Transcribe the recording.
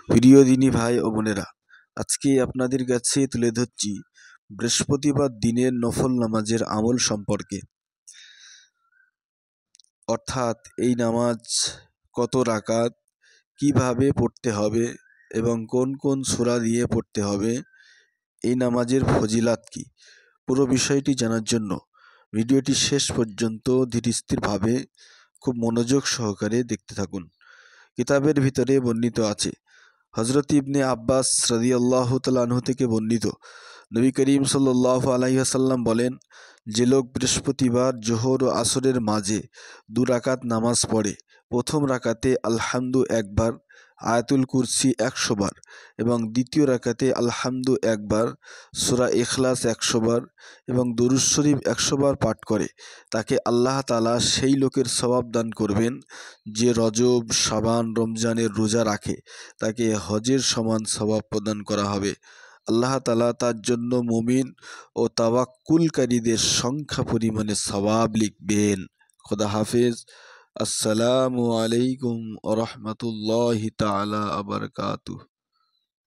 প্রিয় দিনী ভাই ও বোনেরা, আজকে আপনাদের কাছে তুলে ধরছি বৃহস্পতিবার দিনের নফল নামাজের আমল সম্পর্কে। অর্থাৎ এই নামাজ কত রাকাত, কিভাবে পড়তে হবে এবং কোন কোন সূরা দিয়ে পড়তে হবে, এই নামাজের ফজিলাত কি, পুরো বিষয়টি জানার জন্য ভিডিওটি শেষ পর্যন্ত ধীরস্থিরভাবে খুব মনোযোগ সহকারে দেখতে থাকুন। কিতাবের ভিতরে বর্ণিত আছে, হযরত ইবনে আব্বাস রাদিয়াল্লাহু তাআলা আনহু থেকে বর্ণিত, নবী করিম সাল্লাল্লাহু আলাইহি ওয়াসাল্লাম বলেন, যে লোক বৃহস্পতিবার জোহর ও আসরের মাঝে 2 রাকাত নামাজ পড়ে, প্রথম রাকাতে আলহামদু একবার, আয়াতুল কুরসি 100 বার এবং দ্বিতীয় রাকাতে আলহামদু একবার, সূরা ইখলাস 100 বার এবং দরুদ শরীফ 100 বার পাঠ করে, তাকে আল্লাহ তাআলা সেই লোকের সওয়াব দান করবেন যে রজব, শাবান, রমজানের রোজা রাখে, তাকে হজের সমান সওয়াব প্রদান করা হবে। আল্লাহ তাআলা তার জন্য মুমিন ও তাওয়াক্কুলকারীদের সংখ্যা পরিমাণে সওয়াব লিখবেন। খোদা হাফেজ। আসসালামু আলাইকুম ওয়া রাহমাতুল্লাহি তাআলা ওয়া বারাকাতুহু।